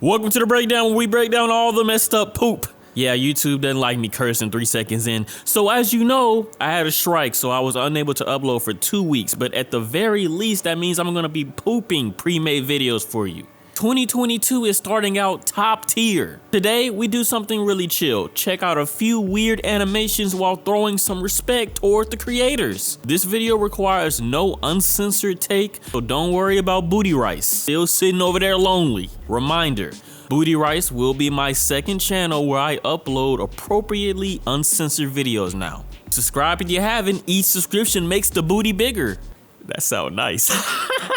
Welcome to the breakdown where we break down all the messed up poop. Yeah, YouTube doesn't like me cursing 3 seconds in. So as you know, I had a strike, so I was unable to upload for 2 weeks. But at the very least, that means I'm gonna be pooping pre-made videos for you. 2022 is starting out top tier. Today, we do something really chill. Check out a few weird animations while throwing some respect toward the creators. This video requires no uncensored take, so don't worry about Booty Rice. Still sitting over there lonely. Reminder, Booty Rice will be my second channel where I upload appropriately uncensored videos now. Subscribe if you haven't, each subscription makes the booty bigger. That sounds nice.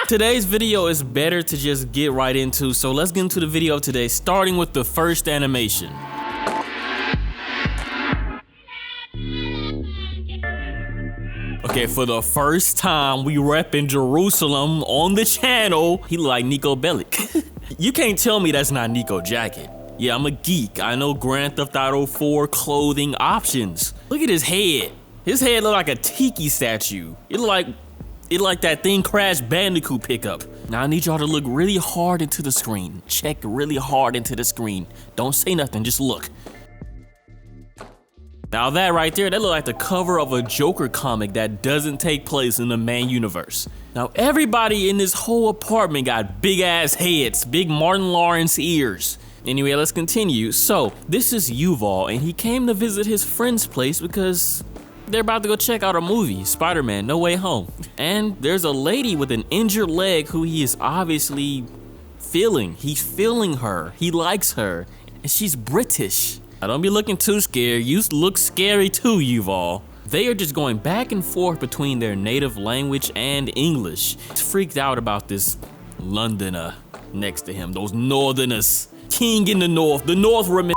Today's video is better to just get right into, so let's get into the video today, starting with the first animation. Okay, for the first time, we repping Jerusalem on the channel. He look like Nico Bellic. You can't tell me that's not Nico Jacket. Yeah, I'm a geek. I know Grand Theft Auto 4 clothing options. Look at his head. His head look like a tiki statue. It look like that thing Crash Bandicoot pickup. Now I need y'all to look really hard into the screen. Check really hard into the screen. Don't say nothing, just look. Now that right there, that look like the cover of a Joker comic that doesn't take place in the main universe. Now everybody in this whole apartment got big ass heads, big Martin Lawrence ears. Anyway, let's continue. So this is Yuval, and he came to visit his friend's place because they're about to go check out a movie, Spider-Man: No Way Home. And there's a lady with an injured leg who he is obviously feeling. He's feeling her. He likes her. And she's British. Now don't be looking too scared. You look scary too, Yuval. They are just going back and forth between their native language and English. He's freaked out about this Londoner next to him. Those Northerners. King in the North remember.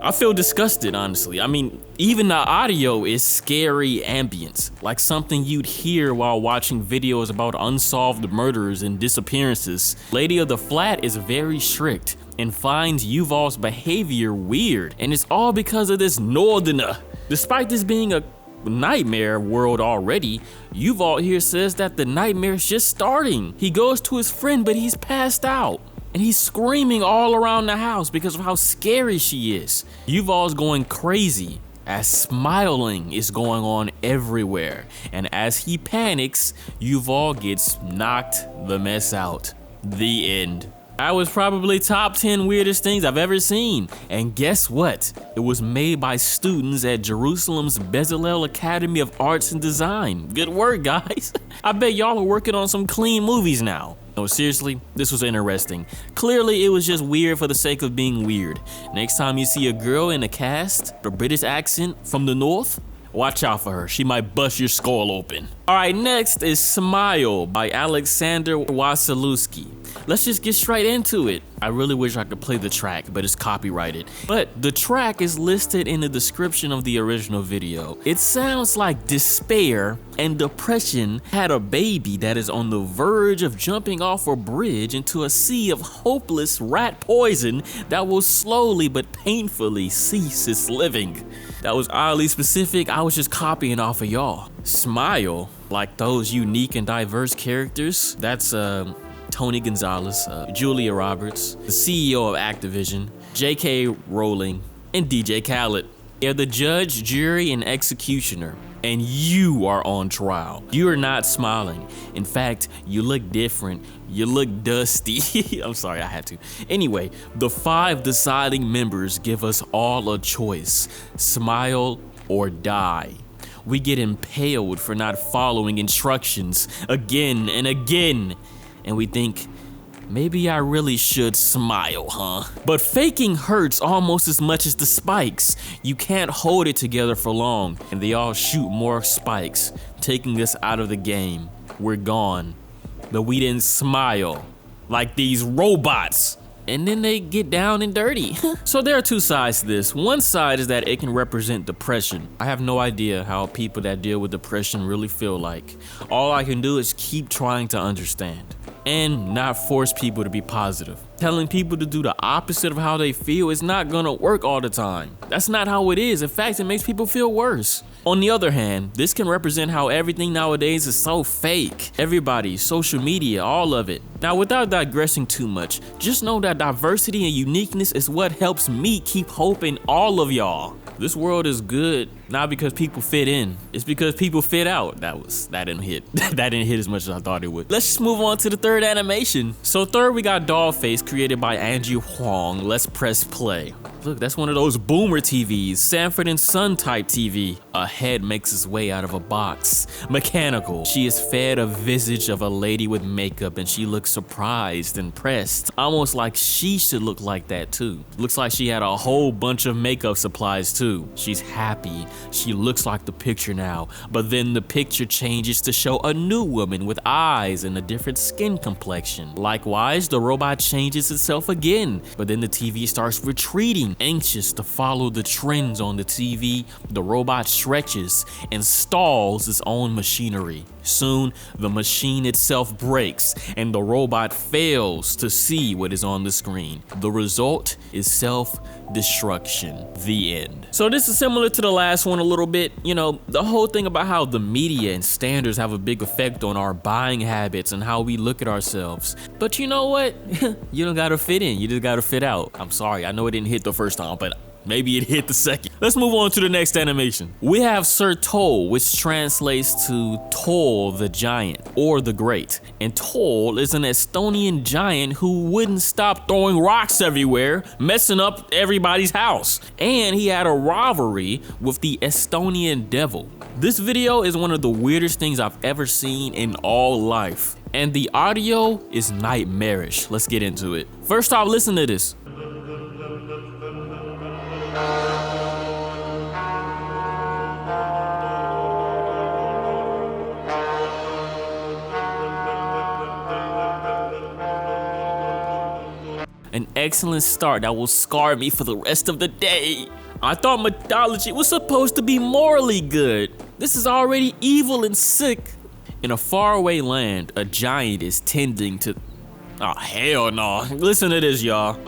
I feel disgusted, honestly. I mean, even the audio is scary ambience, like something you'd hear while watching videos about unsolved murders and disappearances. Lady of the Flat is very strict and finds Yuval's behavior weird, and it's all because of this Northerner. Despite this being a nightmare world already, Yuval here says that the nightmare is just starting. He goes to his friend, but he's passed out. And he's screaming all around the house because of how scary she is. Yuval's going crazy as smiling is going on everywhere. And as he panics, Yuval gets knocked the mess out. The end. That was probably top 10 weirdest things I've ever seen. And guess what? It was made by students at Jerusalem's Bezalel Academy of Arts and Design. Good work, guys. I bet y'all are working on some clean movies now. No, seriously, this was interesting. Clearly, it was just weird for the sake of being weird. Next time you see a girl in a cast, a British accent from the north, watch out for her. She might bust your skull open. All right, next is Smile by Aleksander Wasilewski. Let's just get straight into it. I really wish I could play the track, but it's copyrighted. But the track is listed in the description of the original video. It sounds like despair and depression had a baby that is on the verge of jumping off a bridge into a sea of hopeless rat poison that will slowly but painfully cease its living. That was oddly specific. I was just copying off of y'all. Smile, like those unique and diverse characters, that's Tony Gonzalez, Julia Roberts, the CEO of Activision, J.K. Rowling, and DJ Khaled. They're the judge, jury, and executioner, and you are on trial. You are not smiling. In fact, you look different. You look dusty. I'm sorry, I had to. Anyway, the 5 deciding members give us all a choice: smile or die. We get impaled for not following instructions again and again. And we think, maybe I really should smile, huh? But faking hurts almost as much as the spikes. You can't hold it together for long, and they all shoot more spikes, taking us out of the game. We're gone. But we didn't smile, like these robots. And then they get down and dirty. So there are 2 sides to this. One side is that it can represent depression. I have no idea how people that deal with depression really feel like. All I can do is keep trying to understand and not force people to be positive. Telling people to do the opposite of how they feel is not gonna work all the time. That's not how it is. In fact, it makes people feel worse. On the other hand, this can represent how everything nowadays is so fake. Everybody, social media, all of it. Now, without digressing too much, just know that diversity and uniqueness is what helps me keep hope in all of y'all. This world is good, not because people fit in. It's because people fit out. That didn't hit. That didn't hit as much as I thought it would. Let's just move on to the third animation. So third, we got Dollface, created by Huang. Let's press play. Look, that's one of those boomer TVs, Sanford and Son type TV. A head makes its way out of a box. Mechanical. She is fed a visage of a lady with makeup and she looks surprised and pressed. Almost like she should look like that too. Looks like she had a whole bunch of makeup supplies too. She's happy. She looks like the picture now, but then the picture changes to show a new woman with eyes and a different skin complexion. Likewise, the robot changes itself again, but then the TV starts retreating. Anxious to follow the trends on the TV, the robot stretches and stalls its own machinery. Soon, the machine itself breaks and the robot fails to see what is on the screen. The result is self-destruction. The end. So this is similar to the last one a little bit. You know, the whole thing about how the media and standards have a big effect on our buying habits and how we look at ourselves. But you know what? You don't gotta fit in, you just gotta fit out. I'm sorry, I know it didn't hit the first time, but maybe it hit the second. Let's move on to the next animation. We have Sir Tõll, which translates to Tõll the Giant or the Great. And Tõll is an Estonian giant who wouldn't stop throwing rocks everywhere, messing up everybody's house. And he had a rivalry with the Estonian devil. This video is one of the weirdest things I've ever seen in all life. And the audio is nightmarish. Let's get into it. First off, listen to this. An excellent start that will scar me for the rest of the day. I thought mythology was supposed to be morally good. This is already evil and sick. In a faraway land, a giant is tending to... Oh, hell no. Listen to this, y'all.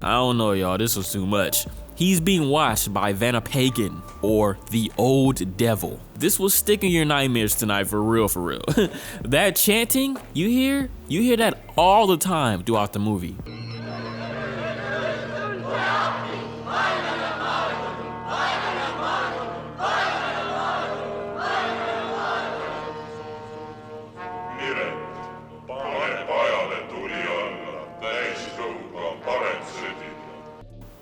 I don't know, y'all, this was too much. He's being watched by Vanapagan, or the Old Devil. This will stick in your nightmares tonight, for real, for real. That chanting, you hear that all the time throughout the movie.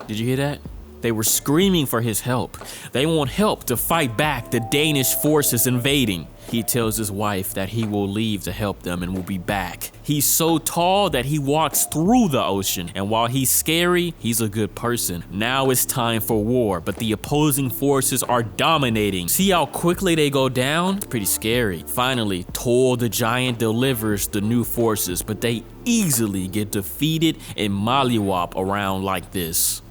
Did you hear that? They were screaming for his help. They want help to fight back the Danish forces invading. He tells his wife that he will leave to help them and will be back. He's so tall that he walks through the ocean, and while he's scary, he's a good person. Now it's time for war, but the opposing forces are dominating. See how quickly they go down? It's pretty scary. Finally, Tõll the Giant delivers the new forces, but they easily get defeated and mollywop around like this.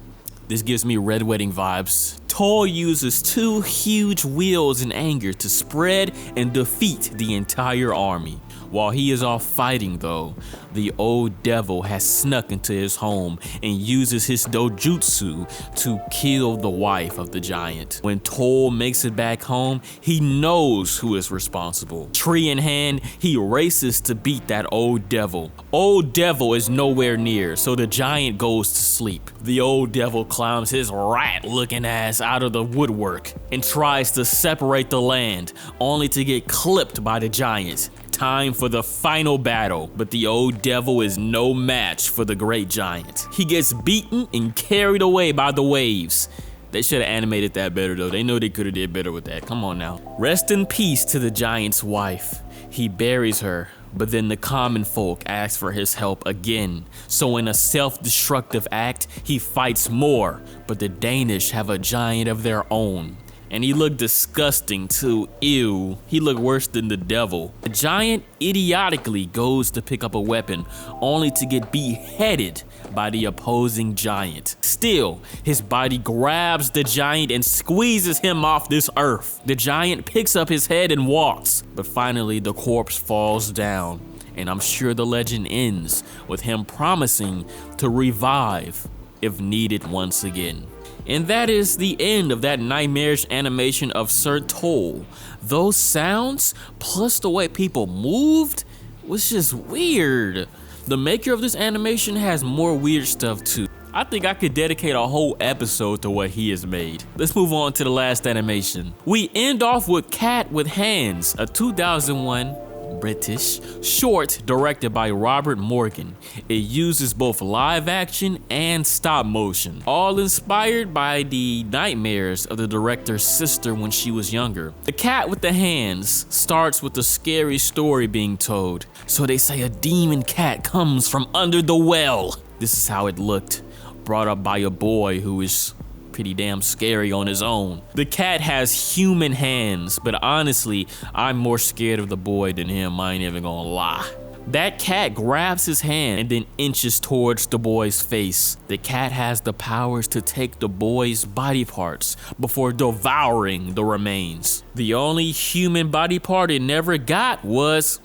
This gives me Red Wedding vibes. Tõll uses two huge wheels in anger to spread and defeat the entire army. While he is off fighting though, the old devil has snuck into his home and uses his dojutsu to kill the wife of the giant. When Tõll makes it back home, he knows who is responsible. Tree in hand, he races to beat that old devil. Old devil is nowhere near, so the giant goes to sleep. The old devil climbs his rat-looking ass out of the woodwork and tries to separate the land, only to get clipped by the giant. Time for the final battle, but the old devil is no match for the great giant. He gets beaten and carried away by the waves. They should have animated that better though. They know they could have did better with that. Come on now. Rest in peace to the giant's wife. He buries her, but then the common folk ask for his help again. So in a self-destructive act, he fights more, but the Danish have a giant of their own. And he looked disgusting too. Ew, he looked worse than the devil. The giant idiotically goes to pick up a weapon, only to get beheaded by the opposing giant. Still, his body grabs the giant and squeezes him off this earth. The giant picks up his head and walks, but finally the corpse falls down. And I'm sure the legend ends with him promising to revive if needed once again. And that is the end of that nightmarish animation of Suur Tõll. Those sounds, plus the way people moved, was just weird. The maker of this animation has more weird stuff too. I think I could dedicate a whole episode to what he has made. Let's move on to the last animation. We end off with Cat with Hands, a 2001 British short directed by Robert Morgan. It uses both live action and stop motion, all inspired by the nightmares of the director's sister when she was younger. The Cat with the Hands starts with a scary story being told. So they say a demon cat comes from under the well. This is how it looked, brought up by a boy who is pretty damn scary on his own. The cat has human hands, but honestly, I'm more scared of the boy than him, I ain't even gonna lie. That cat grabs his hand and then inches towards the boy's face. The cat has the powers to take the boy's body parts before devouring the remains. The only human body part it never got was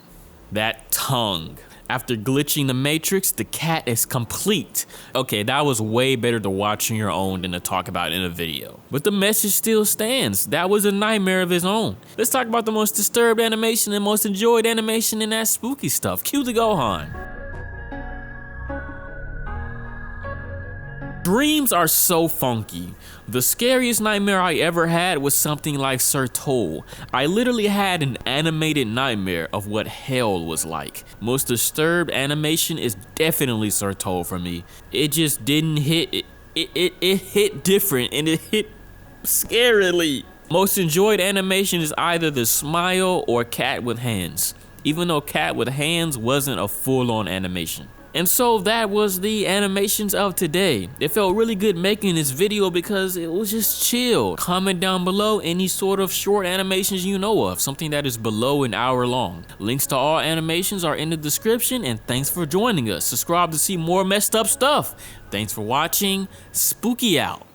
that tongue. After glitching the matrix, the cat is complete. Okay, that was way better to watch on your own than to talk about in a video. But the message still stands. That was a nightmare of his own. Let's talk about the most disturbed animation and most enjoyed animation in that spooky stuff. Cue the Gohan. Dreams are so funky. The scariest nightmare I ever had was something like Suur Tõll. I literally had an animated nightmare of what hell was like. Most disturbed animation is definitely Suur Tõll for me. It just didn't hit, it hit different and it hit scarily. Most enjoyed animation is either the smile or Cat with Hands, even though Cat with Hands wasn't a full-on animation. And so that was the animations of today. It felt really good making this video because it was just chill. Comment down below any sort of short animations you know of, something that is below an hour long. Links to all animations are in the description, and thanks for joining us. Subscribe to see more messed up stuff. Thanks for watching. Spooky out.